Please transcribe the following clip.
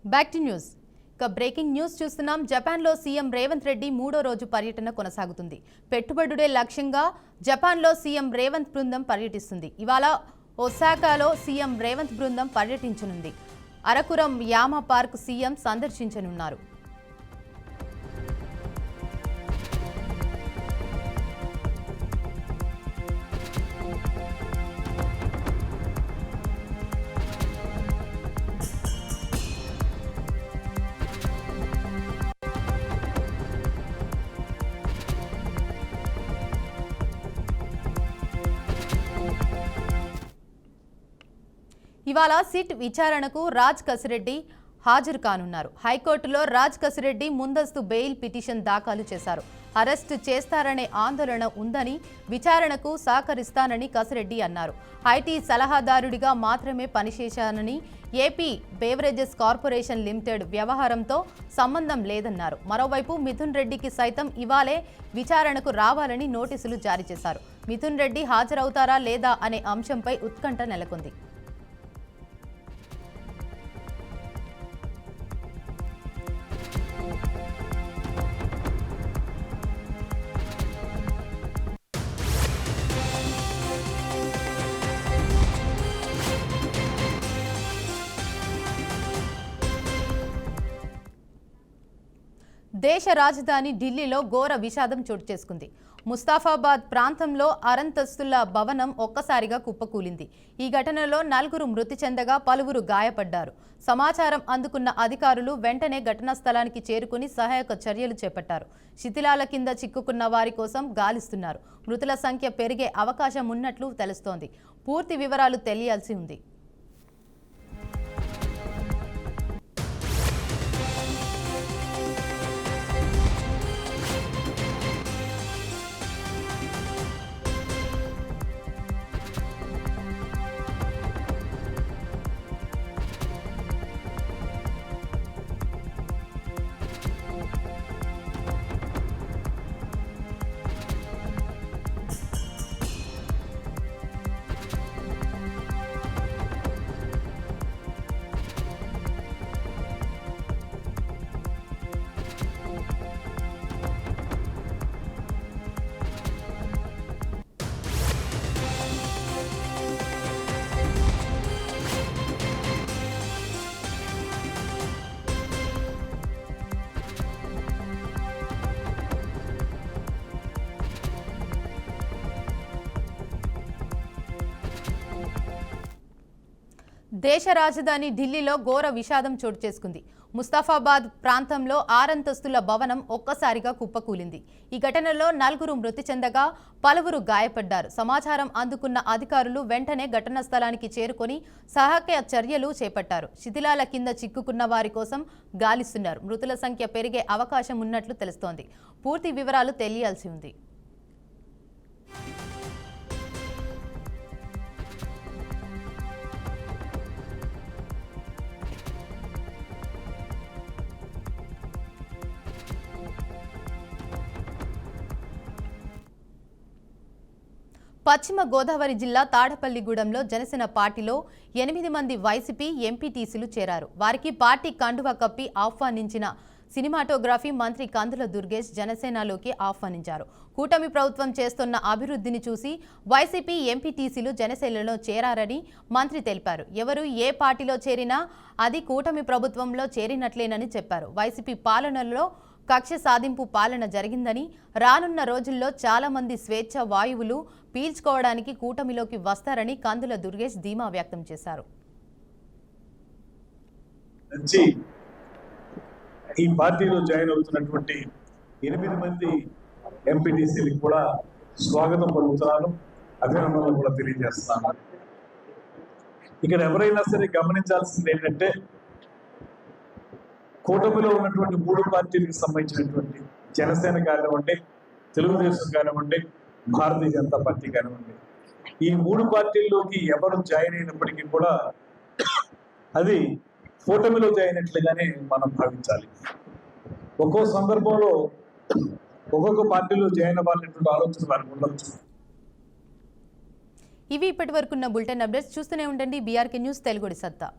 Back to news. Breaking news చూస్తున్నాం. జపాన్లో CM Revanth Reddy 3వ రోజు పర్యటన కొనసాగుతుంది. పెట్టుబడులే లక్ష్యంగా జపాన్లో సీఎం రేవంత్ బృందం పర్యటిస్తుంది. ఇవాళ ఒసాకాలో సీఎం రేవంత్ బృందం పర్యటించనుంది. అరకురం యామ పార్క్ సీఎం సందర్శించనున్నారు. ఇవాళ సిట్ విచారణకు రాజ్ కసిరెడ్డి హాజరు కానున్నారు. హైకోర్టులో రాజ్ కసిరెడ్డి ముందస్తు బెయిల్ పిటిషన్ దాఖలు చేశారు. అరెస్టు చేస్తారనే ఆందోళన ఉందని, విచారణకు సహకరిస్తానని కసిరెడ్డి అన్నారు. ఐటీ సలహాదారుడిగా మాత్రమే పనిచేశానని, ఏపీ బేవరేజెస్ కార్పొరేషన్ లిమిటెడ్ వ్యవహారంతో సంబంధం లేదన్నారు. మరోవైపు మిథున్ రెడ్డికి సైతం ఇవాళే విచారణకు రావాలని నోటీసులు జారీ చేశారు. మిథున్ రెడ్డి హాజరవుతారా లేదా అనే అంశంపై ఉత్కంఠ నెలకొంది. దేశ రాజధాని ఢిల్లీలో ఘోర విషాదం చోటు చేసుకుంది. ముస్తాఫాబాద్ ప్రాంతంలో అరంతస్తుల భవనం ఒక్కసారిగా కుప్పకూలింది. ఈ ఘటనలో 4 మృతి చెందగా పలువురు గాయపడ్డారు. సమాచారం అందుకున్న అధికారులు వెంటనే ఘటనా స్థలానికి చేరుకుని సహాయక చర్యలు చేపట్టారు. శిథిలాల కింద చిక్కుకున్న వారి కోసం గాలిస్తున్నారు. మృతుల సంఖ్య పెరిగే అవకాశం ఉన్నట్లు తెలుస్తోంది. పూర్తి వివరాలు తెలియాల్సి ఉంది. దేశ రాజధాని ఢిల్లీలో ఘోర విషాదం చోటు చేసుకుంది. ముస్తాఫాబాద్ ప్రాంతంలో 6 అంతస్తుల భవనం ఒక్కసారిగా కుప్పకూలింది. ఈ ఘటనలో 4 మృతి చెందగా పలువురు గాయపడ్డారు. సమాచారం అందుకున్న అధికారులు వెంటనే ఘటనా స్థలానికి చేరుకొని సహాయక చర్యలు చేపట్టారు. శిథిలాల కింద చిక్కుకున్న వారి కోసం గాలిస్తున్నారు. మృతుల సంఖ్య పెరిగే అవకాశం ఉన్నట్లు తెలుస్తోంది. పూర్తి వివరాలు తెలియాల్సి ఉంది. పశ్చిమ గోదావరి జిల్లా తాడపల్లిగూడెంలో జనసేన పార్టీలో 8 మంది వైసీపీ ఎంపీటీసీలు చేరారు. వారికి పార్టీ కండువా కప్పి ఆహ్వానించిన సినిమాటోగ్రఫీ మంత్రి కందుల దుర్గేష్ జనసేనలోకి ఆహ్వానించారు. కూటమి ప్రభుత్వం చేస్తున్న అభివృద్ధిని చూసి వైసీపీ ఎంపీటీసీలు జనసేనలో చేరారని మంత్రి తెలిపారు. ఎవరు ఏ పార్టీలో చేరినా అది కూటమి ప్రభుత్వంలో చేరినట్లేనని చెప్పారు. వైసీపీ పాలనలో కక్ష సాధింపు పాలన జరిగిందని, రానున్న రోజుల్లో చాలా మంది స్వేచ్ఛ వాయువులు పీల్చుకోవడానికి కూటమిలోకి వస్తారని కందుల దుర్గేష్ ధీమా వ్యక్తం చేశారు. ఈ పార్టీలో జాయిన్ అవుతున్నటువంటి 8 మంది ఎంపీటీసీలకు కూడా స్వాగతం పలుకుతున్నాను, అభినందనలు కూడా తెలియజేస్తున్నాను. ఇక్కడ ఎవరైనా సరే గమనించాల్సింది ఏంటంటే, కూటమిలో ఉన్నటువంటి 3 పార్టీలకు సంబంధించినటువంటి జనసేన కానివ్వండి, తెలుగుదేశం కానివ్వండి, భారతీయ జనతా పార్టీ కానివ్వండి, ఈ 3 పార్టీల్లోకి ఎవరు జాయిన్ అయినప్పటికీ కూడా అది కూటమిలో జాయిన్ అయినట్లుగానే మనం భావించాలి. ఒక్కో సందర్భంలో ఒక్కొక్క పార్టీలో జాయిన్ అవ్వాలనేటువంటి ఆలోచన వారికి ఉండొచ్చు. ఇవి ఇప్పటివరకున్న బులెటిన్ అప్డేట్స్. చూస్తూనే ఉండండి బీఆర్కే న్యూస్ తెలుగుడి సత్తా.